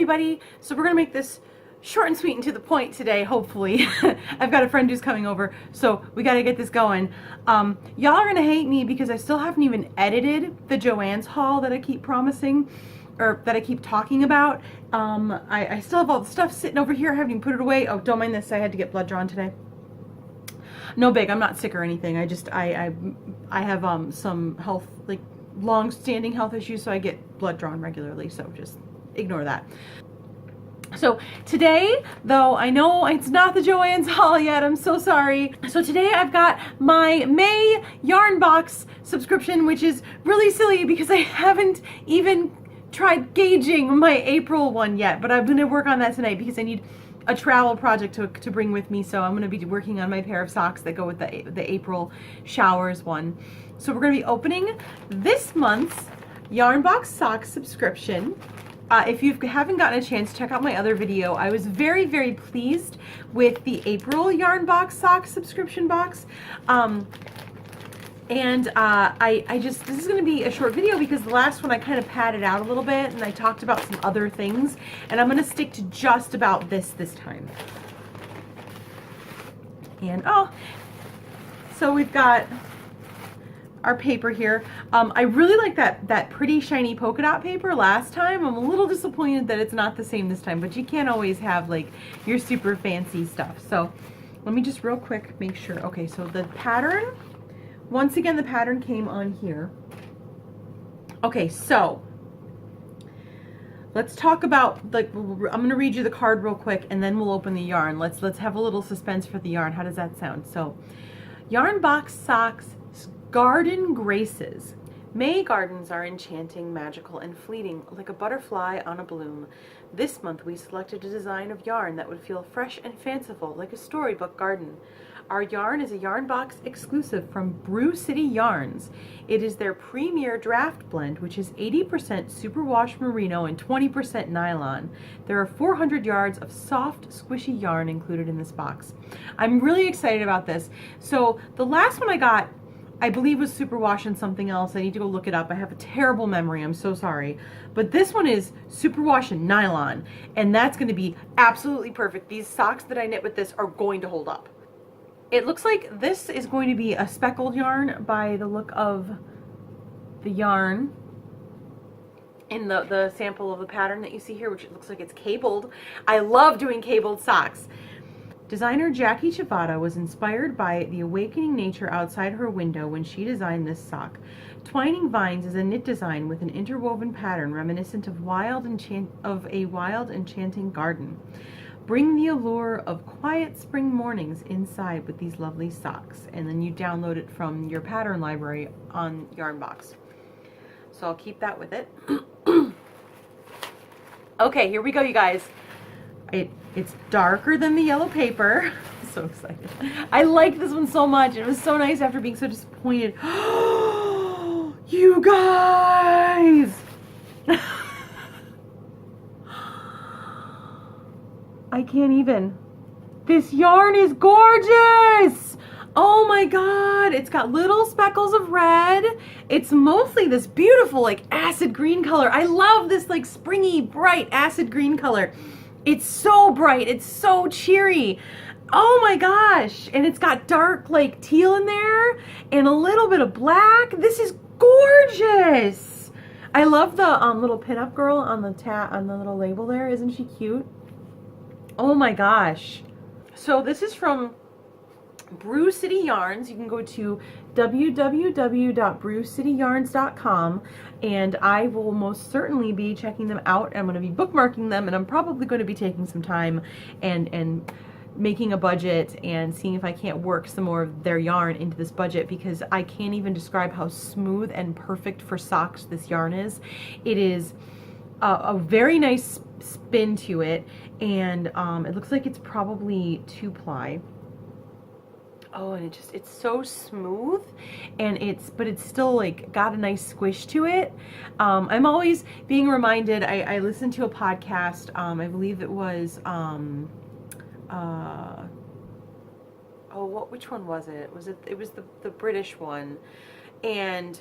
everybody. So we're gonna make this short and sweet and to the point today, hopefully. I've got a friend who's coming over, so we gotta get this going. Y'all are gonna hate me because I still haven't even edited the Joann's haul that I keep promising, or that I keep talking about. I still have all the stuff sitting over here. I haven't even put it away. Oh, don't mind this, I had to get blood drawn today. No big, I'm not sick or anything. I have some health, like long-standing health issues, so I get blood drawn regularly, so just ignore that. So today, though, I know it's not the Joann's haul yet, I'm so sorry. So today I've got my May yarn box subscription, which is really silly because I haven't even tried gauging my April one yet, but I'm gonna work on that tonight because I need a travel project to bring with me, so I'm gonna be working on my pair of socks that go with the April showers one. So we're gonna be opening this month's yarn box sock subscription. If you haven't gotten a chance, check out my other video. I was very, very pleased with the April yarn box sock subscription box. This is going to be a short video because the last one I kind of padded out a little bit and I talked about some other things, and I'm going to stick to just about this time. And so we've got our paper here. I really like that pretty shiny polka dot paper last time. I'm a little disappointed that it's not the same this time, but you can't always have like your super fancy stuff. So let me just real quick make sure. Okay, so the pattern, once again, the pattern came on here. Okay, so let's talk about, like, I'm going to read you the card real quick and then we'll open the yarn. Let's have a little suspense for the yarn. How does that sound? So, yarn box socks, garden graces. May gardens are enchanting, magical, and fleeting, like a butterfly on a bloom. This month we selected a design of yarn that would feel fresh and fanciful, like a storybook garden. Our yarn is a yarn box exclusive from Brew City Yarns. It is their premier draft blend, which is 80% superwash merino and 20% nylon. There are 400 yards of soft, squishy yarn included in this box. I'm really excited about this. So the last one I got, I believe, was superwash and something else. I need to go look it up. I have a terrible memory. I'm so sorry. But this one is superwash and nylon, and that's going to be absolutely perfect. These socks that I knit with this are going to hold up. It looks like this is going to be a speckled yarn by the look of the yarn in the sample of the pattern that you see here, which it looks like it's cabled. I love doing cabled socks. Designer Jackie Chivata was inspired by the awakening nature outside her window when she designed this sock. Twining vines is a knit design with an interwoven pattern reminiscent of a wild, enchanting garden. Bring the allure of quiet spring mornings inside with these lovely socks. And then you download it from your pattern library on Yarnbox. So I'll keep that with it. Okay, here we go, you guys. It's darker than the yellow paper. I'm so excited. I like this one so much. It was so nice after being so disappointed. You guys! I can't even. This yarn is gorgeous! Oh my god, it's got little speckles of red. It's mostly this beautiful like acid green color. I love this like springy, bright acid green color. It's so bright, it's so cheery. Oh my gosh, and it's got dark like teal in there and a little bit of black. This is gorgeous. I love the little pinup girl on the little label there. Isn't she cute? Oh my gosh. So this is from Brew City Yarns. You can go to www.brewcityyarns.com and I will most certainly be checking them out. I'm going to be bookmarking them, and I'm probably going to be taking some time and making a budget and seeing if I can't work some more of their yarn into this budget, because I can't even describe how smooth and perfect for socks this yarn is. It is a very nice spin to it, and it looks like it's probably 2-ply. Oh, and it's so smooth, and but it's still like got a nice squish to it. I'm always being reminded, I listened to a podcast, I believe it was, which one was it? It was the British one, and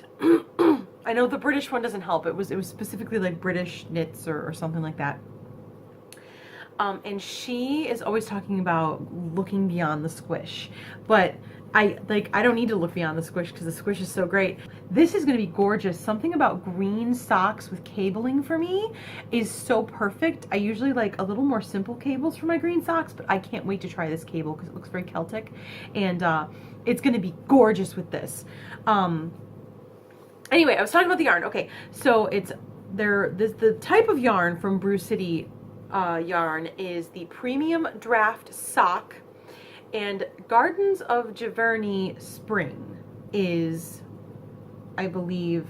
I know the British one doesn't help. It was specifically like British knits or something like that. And she is always talking about looking beyond the squish, but I don't need to look beyond the squish because the squish is so great. This is going to be gorgeous. Something about green socks with cabling for me is so perfect. I usually like a little more simple cables for my green socks, but I can't wait to try this cable because it looks very Celtic, and it's going to be gorgeous with this. Anyway, I was talking about the yarn. Okay, so it's the type of yarn from Brew City yarn is the Premium Draft Sock, and Gardens of Giverny Spring is, I believe,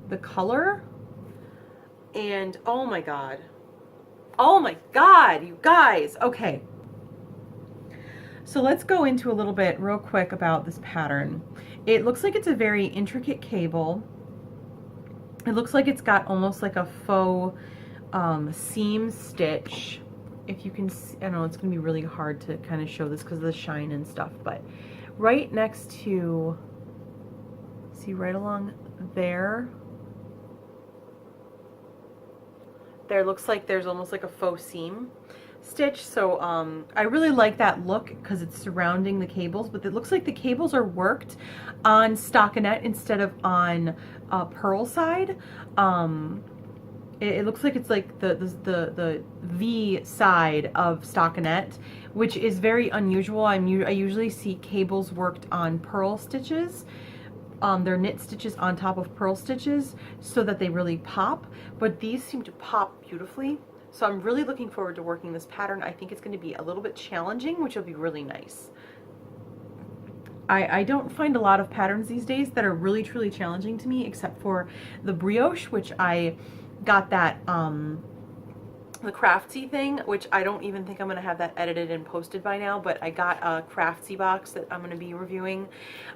the color. And oh my god, you guys. Okay, so let's go into a little bit real quick about this pattern. It looks like it's a very intricate cable. It looks like it's got almost like a faux seam stitch. If you can see, I know it's gonna be really hard to kind of show this because of the shine and stuff, but right next to, see right along there, there looks like there's almost like a faux seam stitch. So I really like that look because it's surrounding the cables, but it looks like the cables are worked on stockinette instead of on purl side. It looks like it's like the V side of stockinette, which is very unusual. I usually see cables worked on purl stitches. They're knit stitches on top of purl stitches so that they really pop, but these seem to pop beautifully. So I'm really looking forward to working this pattern. I think it's going to be a little bit challenging, which will be really nice. I don't find a lot of patterns these days that are really truly challenging to me, except for the brioche, which I got that the Craftsy thing, which I don't even think I'm going to have that edited and posted by now, but I got a Craftsy box that I'm going to be reviewing,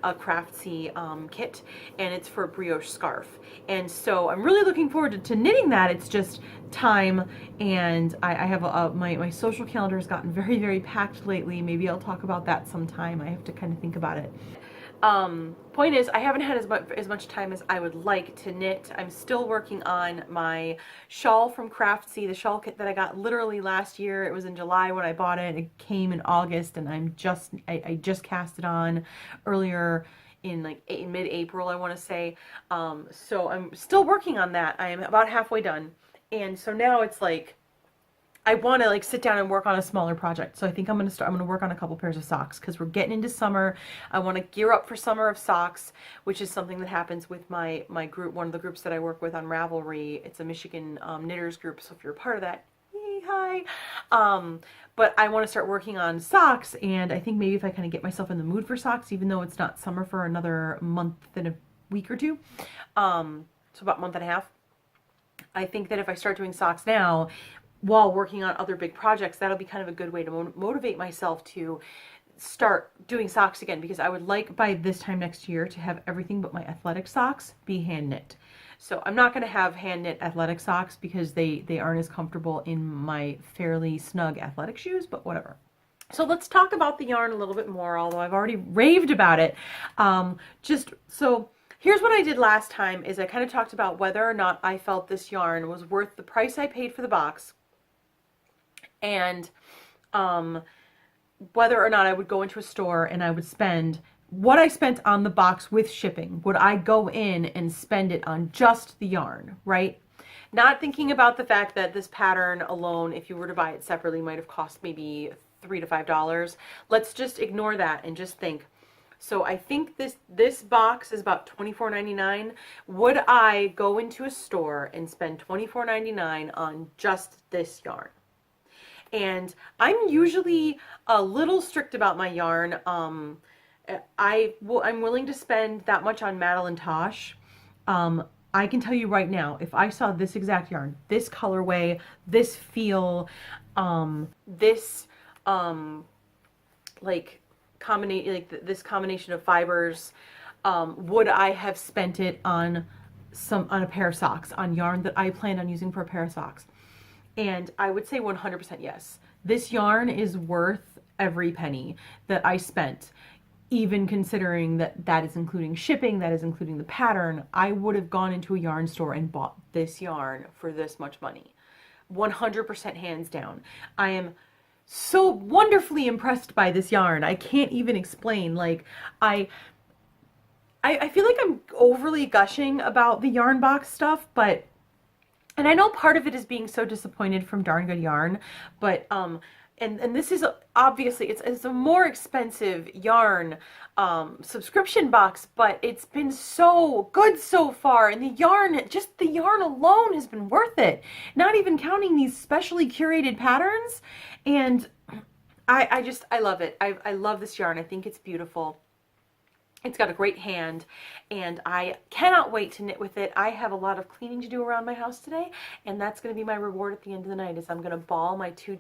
a Craftsy kit, and it's for a brioche scarf. And so I'm really looking forward to knitting that. It's just time, and I have my social calendar has gotten very, very packed lately. Maybe I'll talk about that sometime. I have to kind of think about it. Point is, I haven't had as much time as I would like to knit. I'm still working on my shawl from Craftsy, the shawl kit that I got literally last year. It was in July when I bought it. It came in August, and I just cast it on earlier in like mid-April, I want to say. So I'm still working on that. I am about halfway done, and so now it's like I want to like sit down and work on a smaller project. So I think I'm going to work on a couple pairs of socks because we're getting into summer. I want to gear up for summer of socks, which is something that happens with my group, one of the groups that I work with on Ravelry. It's a Michigan knitters group. So if you're a part of that, yay, hi. But I want to start working on socks, and I think maybe if I kind of get myself in the mood for socks, even though it's not summer for another month and a week or two, so about a month and a half, I think that if I start doing socks now, while working on other big projects, that'll be kind of a good way to motivate myself to start doing socks again, because I would like by this time next year to have everything but my athletic socks be hand knit. So I'm not going to have hand knit athletic socks because they aren't as comfortable in my fairly snug athletic shoes, but whatever. So let's talk about the yarn a little bit more, although I've already raved about it. So here's what I did last time is I kind of talked about whether or not I felt this yarn was worth the price I paid for the box, and whether or not I would go into a store and I would spend what I spent on the box with shipping. Would I go in and spend it on just the yarn, right? Not thinking about the fact that this pattern alone, if you were to buy it separately, might have cost maybe $3 to $5. Let's just ignore that and just think. So I think this box is about $24.99. Would I go into a store and spend $24.99 on just this yarn? And I'm usually a little strict about my yarn. I'm willing to spend that much on Madeline Tosh. I can tell you right now, if I saw this exact yarn, this colorway, this feel, this this combination of fibers, would I have spent it on a pair of socks, on yarn that I planned on using for a pair of socks? And I would say 100% yes. This yarn is worth every penny that I spent, even considering that is including shipping, that is including the pattern. I would have gone into a yarn store and bought this yarn for this much money. 100% hands down. I am so wonderfully impressed by this yarn. I can't even explain. Like, I feel like I'm overly gushing about the yarn box stuff, but, and I know part of it is being so disappointed from Darn Good Yarn, but and this is obviously it's a more expensive yarn subscription box, but it's been so good so far, and the yarn, just the yarn alone has been worth it, not even counting these specially curated patterns. And I love it. I love this yarn. I think it's beautiful. It's got a great hand, and I cannot wait to knit with it. I have a lot of cleaning to do around my house today, and that's going to be my reward at the end of the night. Is I'm going to ball my two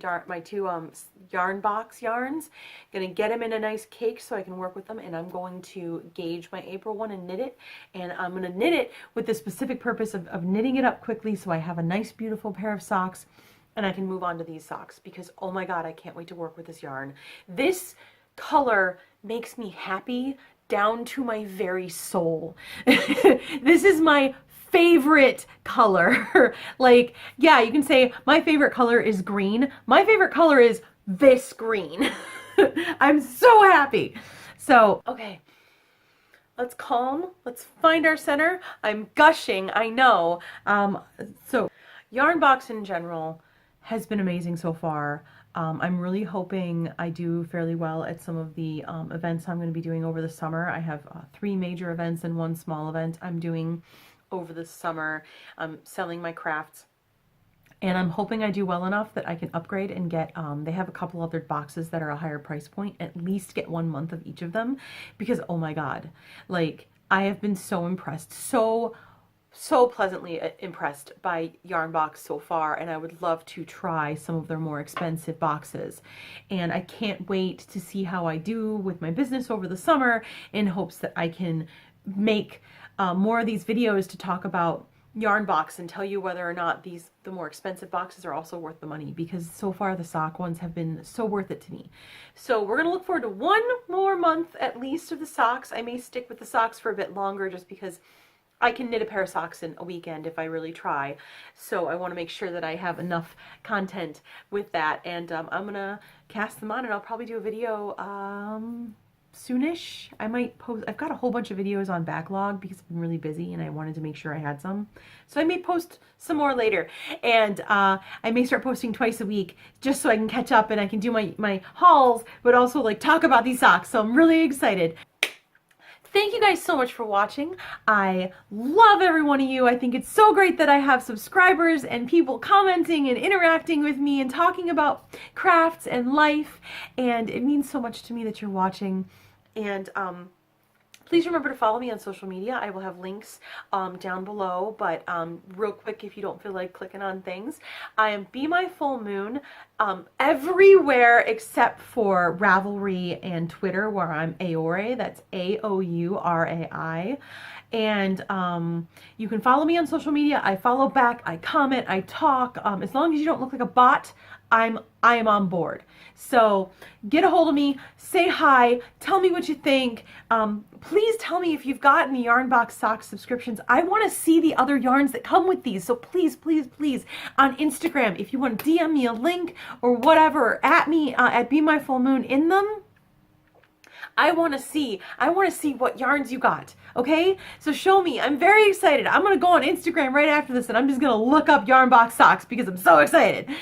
yarn box yarns. Going to get them in a nice cake so I can work with them, and I'm going to gauge my April one and knit it. And I'm going to knit it with the specific purpose of knitting it up quickly so I have a nice, beautiful pair of socks, and I can move on to these socks because, oh my God, I can't wait to work with this yarn. This color makes me happy down to my very soul. This is my favorite color. Like, yeah, you can say my favorite color is green. My favorite color is this green. I'm so happy. So, okay, let's calm. Let's find our center. I'm gushing, I know. So yarn box in general has been amazing so far. I'm really hoping I do fairly well at some of the events I'm going to be doing over the summer. I have 3 major events and 1 small event I'm doing over the summer. I'm selling my crafts, and I'm hoping I do well enough that I can upgrade and get, they have a couple other boxes that are a higher price point, at least get 1 month of each of them, because oh my God, like, I have been so impressed, so pleasantly impressed by Yarn Box so far, and I would love to try some of their more expensive boxes. And I can't wait to see how I do with my business over the summer, in hopes that I can make more of these videos to talk about Yarn Box and tell you whether or not the more expensive boxes are also worth the money, because so far the sock ones have been so worth it to me. So we're going to look forward to 1 more month at least of the socks. I may stick with the socks for a bit longer just because I can knit a pair of socks in a weekend if I really try. So I want to make sure that I have enough content with that. And I'm going to cast them on, and I'll probably do a video soonish. I might post, I've got a whole bunch of videos on backlog because I've been really busy and I wanted to make sure I had some. So I may post some more later. And I may start posting twice a week just so I can catch up and I can do my hauls, but also like talk about these socks. So I'm really excited. Thank you guys so much for watching. I love every one of you. I think it's so great that I have subscribers and people commenting and interacting with me and talking about crafts and life. And it means so much to me that you're watching. And please remember to follow me on social media. I will have links down below, but real quick, if you don't feel like clicking on things, I am Be My Full Moon everywhere except for Ravelry and Twitter, where I'm Aoray. That's Aourai. And you can follow me on social media. I follow back, I comment, I talk. As long as you don't look like a bot, I am on board. So get a hold of me, say hi, tell me what you think. Please tell me if you've gotten the Yarn Box sock subscriptions. I want to see the other yarns that come with these. So please, please, please, on Instagram, if you want to DM me a link or whatever, or at me at Be My Full Moon in them. I want to see what yarns you got, okay? So show me. I'm very excited. I'm going to go on Instagram right after this, and I'm just going to look up Yarn Box socks because I'm so excited.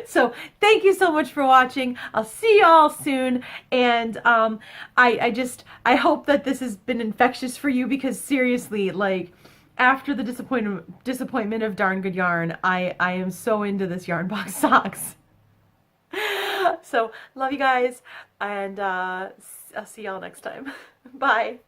So thank you so much for watching. I'll see y'all soon. And I hope that this has been infectious for you, because seriously, like, after the disappointment of Darn Good Yarn, I am so into this Yarn Box socks. So love you guys, and I'll see y'all next time. Bye.